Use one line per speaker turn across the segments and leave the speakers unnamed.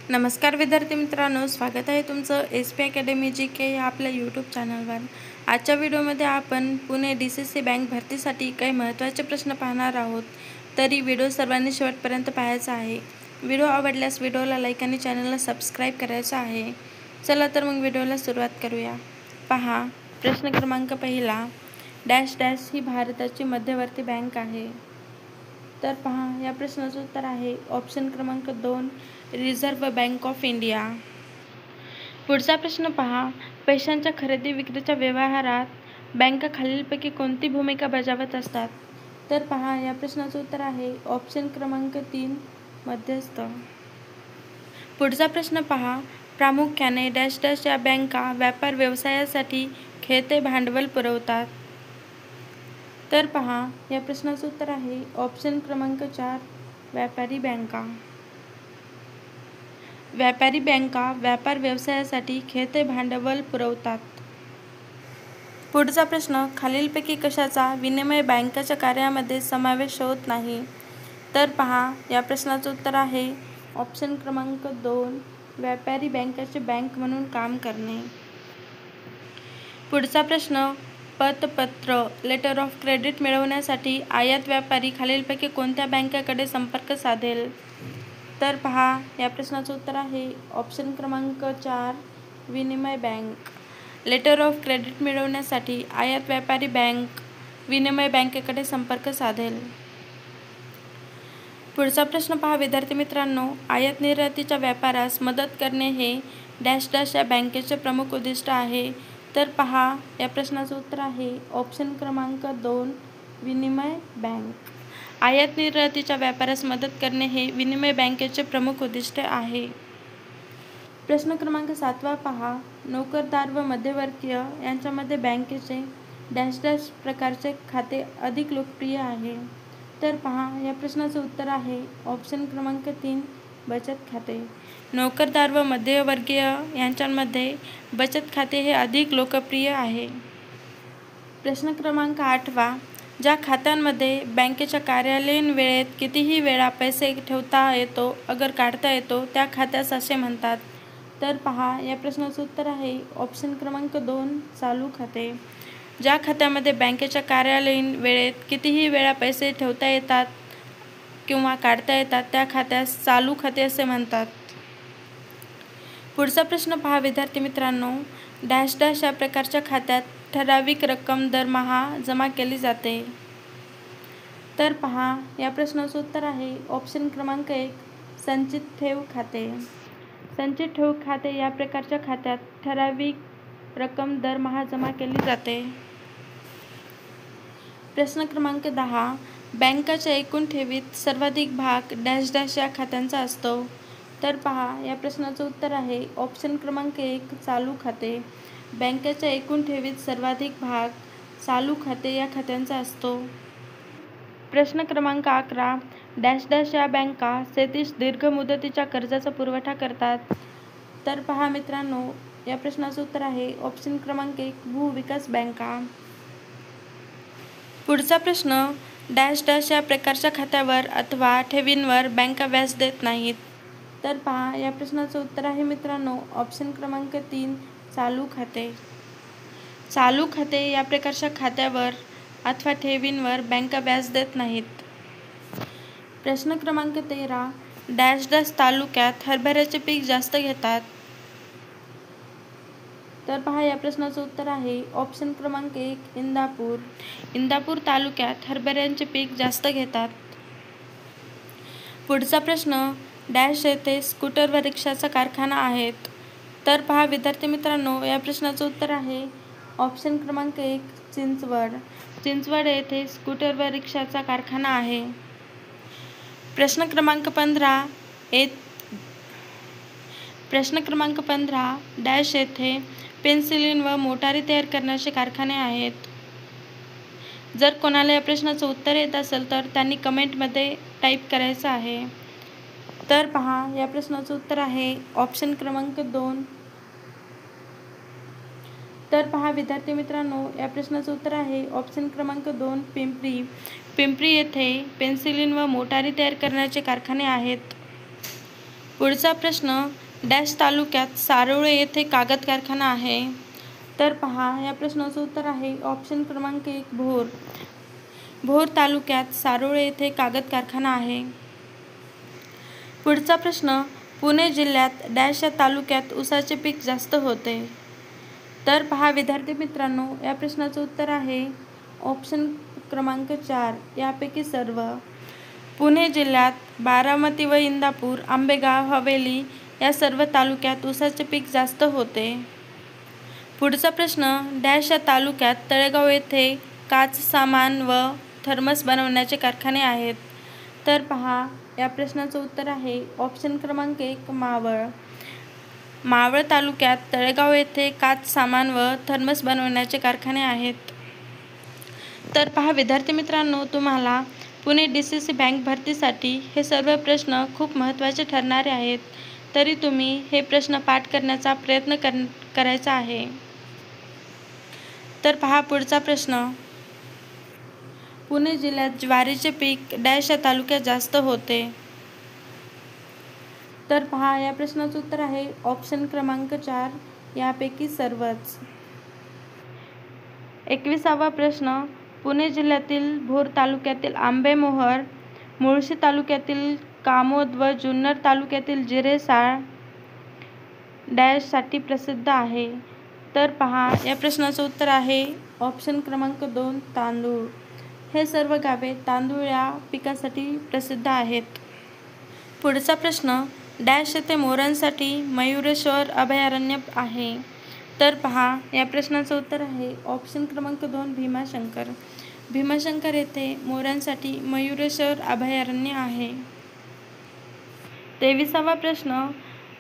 नमस्कार विद्यार्थी मित्रांनो, स्वागत आहे तुमचं SP अकॅडमी GK या आपल्या यूट्यूब चॅनलवर। आजच्या व्हिडिओमध्ये आपण पुणे DCC बँक भरतीसाठी काही महत्त्वाचे प्रश्न पाहणार आहोत। तरी व्हिडिओ सर्वांनी शेवटपर्यंत पाहायचा आहे। व्हिडिओ आवडल्यास व्हिडिओला लाईक आणि चॅनलला सबस्क्राईब करायचं आहे। चला तर मग व्हिडिओला सुरुवात करूया। पहा, प्रश्न क्रमांक पहिला, डॅश डॅश ही भारताची मध्यवर्ती बँक आहे। तर पहा, या प्रश्नाचं उत्तर आहे ऑप्शन क्रमांक 2, रिझर्व्ह बँक ऑफ इंडिया। पुढचा प्रश्न पहा, पैशांच्या खरेदी विक्रीच्या व्यवहारात बँका खालीलपैकी कोणती भूमिका बजावत असतात? तर पहा, या प्रश्नाचं उत्तर आहे ऑप्शन क्रमांक 3, मध्यस्थ। पुढचा प्रश्न पहा, प्रामुख्याने डॅश डॅश या बँका व्यापार व्यवसायासाठी खेळते भांडवल पुरवतात। तर पहा, या प्रश्नाचं उत्तर आहे ऑप्शन क्रमांक 4, व्यापारी बँका। व्यापारी बँका व्यापार व्यवसायासाठी खेळते भांडवल पुरवतात। पुढचा प्रश्न, खालीलपैकी कशाचा विनिमय बँकेच्या कार्यामध्ये समावेश होत नाही? तर पहा, या प्रश्नाचं उत्तर आहे ऑप्शन क्रमांक 2, व्यापारी बँकेची बँक म्हणून काम करणे। पुढचा प्रश्न, पतपत्र लेटर ऑफ क्रेडिट मिळवण्यासाठी आयात व्यापारी खालीलपैकी कोणत्या बँकेकडे संपर्क साधेल? तर पहा, या प्रश्नाचं उत्तर आहे ऑप्शन क्रमांक 4, विनिमय बँक। लेटर ऑफ क्रेडिट मिळवण्यासाठी आयात व्यापारी बँक विनिमय बँकेकडे संपर्क साधेल। पुढचा प्रश्न पहा विद्यार्थी मित्रांनो, आयात निर्यातीच्या व्यापारास मदत करणे हे डॅश डॅश या बँकेचे प्रमुख उद्दिष्ट आहे। तर पहा, या प्रश्नाचं उत्तर आहे ऑप्शन क्रमांक 2, विनिमय बँक। आयात निर्यातीच्या व्यापारास मदत करणे हे विनिमय बँकेचे प्रमुख उद्दिष्ट आहे। प्रश्न क्रमांक 7 पहा, नोकरदार व मध्यवर्तीय यांच्यामध्ये बँकेचे डॅश डॅश प्रकारचे खाते अधिक लोकप्रिय आहे? तर पहा, या प्रश्नाचं उत्तर आहे ऑप्शन क्रमांक 3, बचत खाते। नोकरदार व मध्यमवर्गीय यांच्यामध्ये बचत खाते हे अधिक लोकप्रिय आहे। प्रश्न क्रमांक 8, ज्या खात्यांमध्ये बँकेच्या कार्यालयीन वेळेत कितीही वेळा पैसे ठेवता येतो अगर काढता येतो त्या खात्यास असे म्हणतात? तर पहा, या प्रश्नाचं उत्तर आहे ऑप्शन क्रमांक 2, चालू खाते। ज्या खात्यामध्ये बँकेच्या कार्यालयीन वेळेत कितीही वेळा पैसे ठेवता येतात किंवा काढता येतात त्या खात्यास चालू खाते असे म्हणतात। पुढचा प्रश्न पहा विद्यार्थी मित्रांनो, डॅश डॅश या प्रकारच्या खात्यात ठराविक रक्कम दरमहा जमा केली जाते? तर पहा, या प्रश्नाचं उत्तर आहे ऑप्शन क्रमांक 1, संचित ठेव खाते। संचित ठेव खाते या प्रकारच्या खात्यात ठराविक रक्कम दरमहा जमा केली जाते। प्रश्न क्रमांक 10, बँकेच्या एकूण ठेवीत सर्वाधिक भाग डॅश डॅश या खात्यांचा असतो? तर पहा, या प्रश्नाचं उत्तर आहे ऑप्शन क्रमांक 1, चालू खाते। बँकेच्या एकूण ठेवीत सर्वाधिक भाग चालू खाते या खात्यांचा असतो। प्रश्न क्रमांक 11, डॅश डॅश या बँका शेतीस दीर्घ मुदतीच्या कर्जाचा पुरवठा करतात? तर पहा मित्रांनो, या प्रश्नाचं उत्तर आहे ऑप्शन क्रमांक 1, भूविकास बँका। पुढचा प्रश्न, डॅश डॅश या प्रकारच्या खात्यावर अथवा ठेवींवर बँका व्याज देत नाहीत? तर पहा, या प्रश्नाचं उत्तर आहे मित्रांनो ऑप्शन क्रमांक 3, चालू खाते। चालू खाते या प्रकारच्या खात्यावर अथवा ठेवींवर बँका व्याज देत नाहीत। प्रश्न क्रमांक 13, डॅश डॅश तालुक्यात हरभऱ्याचे पीक जास्त घेतात? तर पहा, या प्रश्नाचं उत्तर आहे ऑप्शन क्रमांक 1, इंदापूर। इंदापूर तालुक्यात हरभऱ्याचे पीक जास्त घेतात। पुढचा प्रश्न, डॅश येथे स्कूटर व रिक्षाचा कारखाना आहेत? तर पहा विद्यार्थी मित्रांनो, या प्रश्नाचं उत्तर आहे ऑप्शन क्रमांक 1, चिंचवड। चिंचवड येथे स्कूटर व रिक्षाचा कारखाना आहे। प्रश्न क्रमांक 15, डॅश येथे पेन्सिलिन व मोटारी तयार करण्याचे कारखाने आहेत? जर कोणाला या प्रश्नाचं उत्तर येत असेल तर त्यांनी कमेंटमध्ये टाईप करायचं आहे। तर पहा, या प्रश्नाचं उत्तर आहे ऑप्शन क्रमांक 2। तर पहा विद्यार्थी मित्रांनो, या प्रश्नाचं उत्तर आहे ऑप्शन क्रमांक 2, पिंपरी। पिंपरी येथे पेन्सिलिन व मोटारी तयार करण्याचे कारखाने आहेत। पुढचा प्रश्न, डॅश तालुक्यात सारोळे येथे कागद कारखाना आहे. तर पहा, या प्रश्नाचं उत्तर आहे ऑप्शन क्रमांक 1 भोर. भोर तालुक्यात सारोळे येथे कागद कारखाना आहे. पुढचा प्रश्न, पुणे जिल्ह्यात डॅश या तालुक्यात ऊसाचे पीक जास्त होते. तर पहा विद्यार्थी मित्रांनो, या प्रश्नाचं उत्तर आहे ऑप्शन क्रमांक 4 यापैकी सर्व. पुणे जिल्ह्यात बारामती व इंदापूर, आंबेगाव, हवेली या सर्व तालुक्यात ऊसाचे पीक जास्त होते. पुढचा प्रश्न, डॅश या तालुक्यात तळेगाव येथे काच सामान व थर्मस बनवण्याचे कारखाने आहेत. तर पहा, या प्रश्नाचं उत्तर आहे ऑप्शन क्रमांक 1 मावळ. मावळ तालुक्यात तळेगाव येथे काच सामान व थर्मस बनवण्याचे कारखाने आहेत. तर पहा विद्यार्थी मित्रांनो, तुम्हाला पुणे DCC बँक भरतीसाठी हे सर्व प्रश्न खूप महत्त्वाचे ठरणारे आहेत. तरी तुम्ही हे प्रश्न पाठ करण्याचा प्रयत्न करायचा आहे. तर पहा पुढचा प्रश्न, पुणे जिल्ह्यात ज्वारीचे पीक डॅश या तालुक्यात जास्त होते. तर पहा, या प्रश्नाचं उत्तर आहे ऑप्शन क्रमांक 4 यापैकी सर्वच. 21वा प्रश्न, पुणे जिल्ह्यातील भोर तालुक्यातील आंबेमोहोर, मुळशी तालुक्यातील कामोद व जुन्नर तालुक्यातील जिरेसाळ डॅशसाठी प्रसिद्ध आहे. तर पहा, या प्रश्नाचं उत्तर आहे ऑप्शन क्रमांक 2 तांदूळ. हे सर्व गावे तांदूळ या पिकासाठी प्रसिद्ध आहेत. पुढचा प्रश्न, डॅश येथे मोरांसाठी मयुरेश्वर अभयारण्य आहे. तर पहा, या प्रश्नाचं उत्तर आहे ऑप्शन क्रमांक 2 भीमाशंकर. भीमाशंकर येथे मोरांसाठी मयुरेश्वर अभयारण्य आहे. 23वा प्रश्न,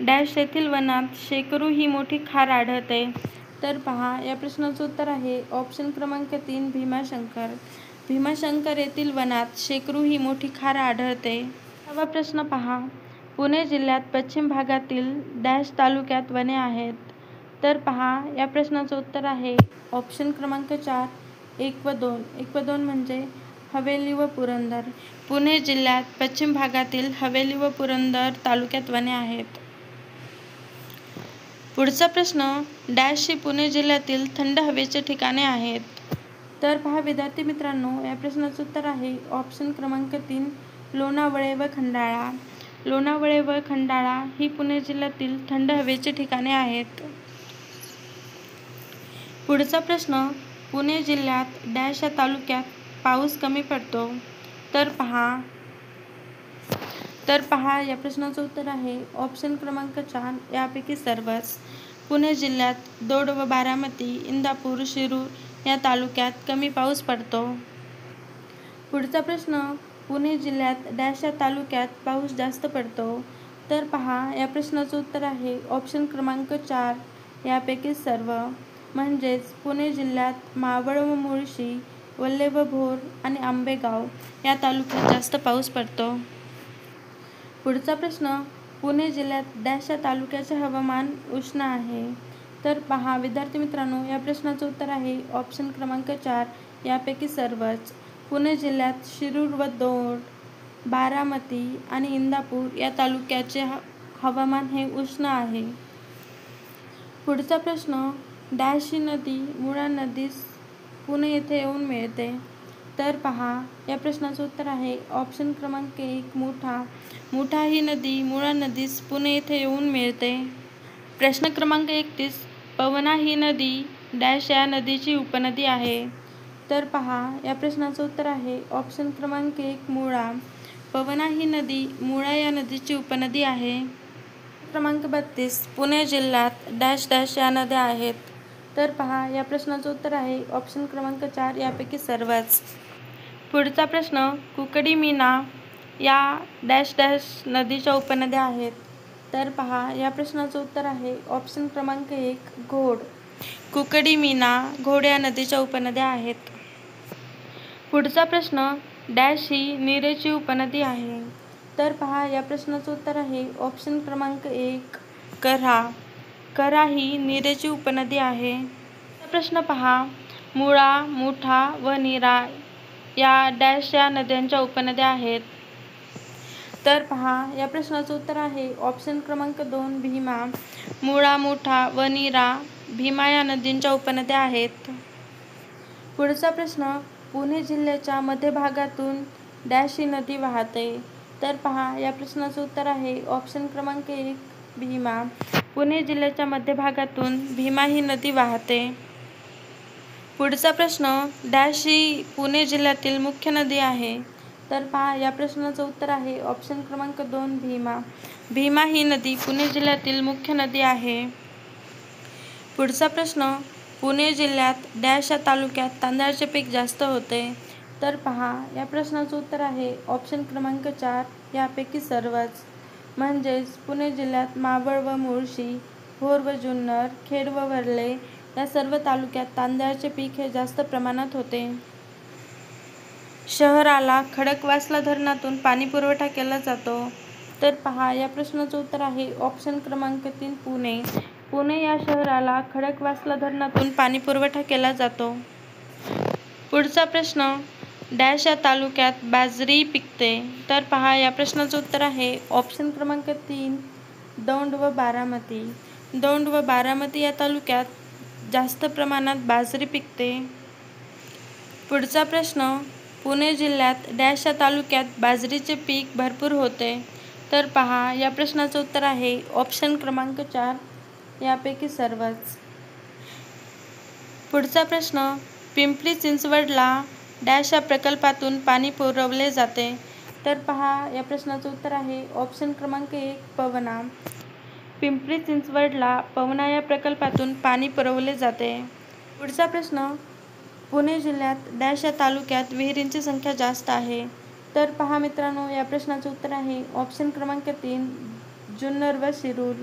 डॅश येथील वनात शेकरू ही मोठी खार आढळते. तर पहा, या प्रश्नाचं उत्तर आहे ऑप्शन क्रमांक 3 भीमाशंकर. भीमाशंकर येथील वनात शेकरू ही मोठी खार आढळते. 6वा प्रश्न पहा, पुणे जिल्ह्यात पश्चिम भागातील डॅश तालुक्यात वने आहेत. तर पहा, या प्रश्नाचं उत्तर आहे ऑप्शन क्रमांक 4 1 व 2. 1 व 2 म्हणजे हवेली व पुरंदर. पुणे जिल्ह्यात पश्चिम भागातील हवेली व पुरंदर तालुक्यात वने आहेत. पुढचा प्रश्न, डॅश ही पुणे जिल्ह्यातील थंड हवेचे ठिकाणे आहेत. तर पहा विद्यार्थी मित्रांनो, या प्रश्नाचं उत्तर आहे ऑप्शन क्रमांक 3 लोणावळे व खंडाळा. लोणावळे व खंडाळा ही पुणे जिल्ह्यातील थंड हवेची ठिकाणे आहेत. पुढचा प्रश्न, पुणे जिल्ह्यात डॅश या तालुक्यात पाऊस कमी पडतो. तर पहा, या प्रश्नाचं उत्तर आहे ऑप्शन क्रमांक 4 यापैकी सर्वच. पुणे जिल्ह्यात दौंड व बारामती, इंदापूर, शिरूर या तालुक्यात कमी पाऊस पडतो. पुढचा प्रश्न, पुणे जिल्ह्यात डॅश या तालुक्यात पाऊस जास्त पडतो. तर पहा, या प्रश्नाचं उत्तर आहे ऑप्शन क्रमांक 4 यापैकी सर्व. म्हणजेच पुणे जिल्ह्यात मावळ व मुळशी, वल्हे व भोर आणि आंबेगाव या तालुक्यात जास्त पाऊस पडतो. पुढचा प्रश्न, पुणे जिल्ह्यात डॅश या तालुक्याचे हवामान उष्ण आहे. तर पहा विद्यार्थी मित्रांनो, या प्रश्नाचं उत्तर आहे ऑप्शन क्रमांक 4 यापैकी सर्वच. पुणे जिल्ह्यात शिरूर व दौंड, बारामती आणि इंदापूर या तालुक्याचे हवामान हे उष्ण आहे. पुढचा प्रश्न, डॅश ही नदी मुळा नदीस पुणे येथे येऊन मिळते. तर पहा, या प्रश्नाचं उत्तर आहे ऑप्शन क्रमांक 1 मुठा. मुठा ही नदी मुळा नदीस पुणे येथे येऊन मिळते. प्रश्न क्रमांक 31, पवना ही नदी डॅश या नदीची उपनदी आहे. तर पहा, या प्रश्नाचं उत्तर आहे ऑप्शन क्रमांक 1 मुळा. पवना ही नदी मुळा या नदीची उपनदी आहे. क्रमांक 32, पुणे जिल्ह्यात डॅश डॅश या नद्या आहेत. तर पहा, या प्रश्नाचं उत्तर आहे ऑप्शन क्रमांक 4 यापैकी सर्वच. पुढचा प्रश्न, कुकडी मीना या डॅश डॅश नदीच्या उपनद्या आहेत. तर पहा, या प्रश्नाचं उत्तर आहे ऑप्शन क्रमांक 1 घोड. कुकडी मीना घोड या नदीच्या उपनद्या आहेत. पुढचा प्रश्न, डॅश ही नीरेची उपनदी आहे. तर पहा, या प्रश्नाचं उत्तर आहे ऑप्शन क्रमांक 1 कऱ्हा. कऱ्हा ही नीरेची उपनदी आहे. प्रश्न पहा, मुळा, मुठा व नीरा या डॅश या नद्यांच्या उपनद्या आहेत. तर पहा या प्रश्नाचं उत्तर आहे ऑप्शन क्रमांक 2 भीमा. मुळा, मुठा व नीरा भीमा या नदींच्या उपनद्या आहेत. पुढचा प्रश्न, पुणे जिल्ह्याच्या मध्यभागातून डॅश ही नदी वाहते. तर पहा या प्रश्नाचं उत्तर आहे ऑप्शन क्रमांक 1 भीमा. पुणे जिल्ह्याच्या मध्यभागातून भीमा ही नदी वाहते. पुढचा प्रश्न, डॅश ही पुणे जिल्ह्यातील मुख्य नदी आहे. तर पहा या प्रश्नाचं उत्तर आहे ऑप्शन क्रमांक 2 भीमा. भीमा ही नदी पुणे जिल्ह्यातील मुख्य नदी आहे. पुढचा प्रश्न, पुणे जिल्ह्यात डॅश या तालुक्यात तांदळाचे पीक जास्त होते. तर पहा या प्रश्नाचं उत्तर आहे ऑप्शन क्रमांक 4 यापैकी सर्वच. म्हणजेच पुणे जिल्ह्यात मावळ व मुळशी, भोर व जुन्नर, खेड व वर्ले या सर्व तालुक्यात तांदळाचे पीक हे जास्त प्रमाणात होते. शहराला खडकवासला धरणातून पाणी पुरवठा केला जातो. तर पहा या प्रश्नाचं उत्तर आहे ऑप्शन क्रमांक 3 पुणे. पुणे या शहराला खडकवासला धरणातून पाणी पुरवठा केला जातो. पुढचा प्रश्न, डॅश या तालुक्यात बाजरी पिकते. तर पहा या प्रश्नाचं उत्तर आहे ऑप्शन क्रमांक 3 दौंड व बारामती. दौंड व बारामती या तालुक्यात जास्त प्रमाणात बाजरी पिकते. पुढचा प्रश्न, पुणे जिल्ह्यात डॅश या तालुक्यात बाजरीचे पीक भरपूर होते. तर पहा या प्रश्नाचं उत्तर आहे ऑप्शन क्रमांक 4 यापैकी सर्वच. पुढचा प्रश्न, पिंपरी चिंचवडला डॅश या प्रकल्पातून पाणी पुरवले जाते. तर पहा या प्रश्नाचं उत्तर आहे ऑप्शन क्रमांक 1 पवना. पिंपरी चिंचवडला पवना या प्रकल्पातून पाणी पुरवले जाते. पुढचा प्रश्न, पुणे जिल्ह्यात डॅश या तालुक्यात विहिरींची संख्या जास्त आहे. तर पहा मित्रांनो या प्रश्नाचं उत्तर आहे ऑप्शन क्रमांक 3 जुन्नर व शिरूर.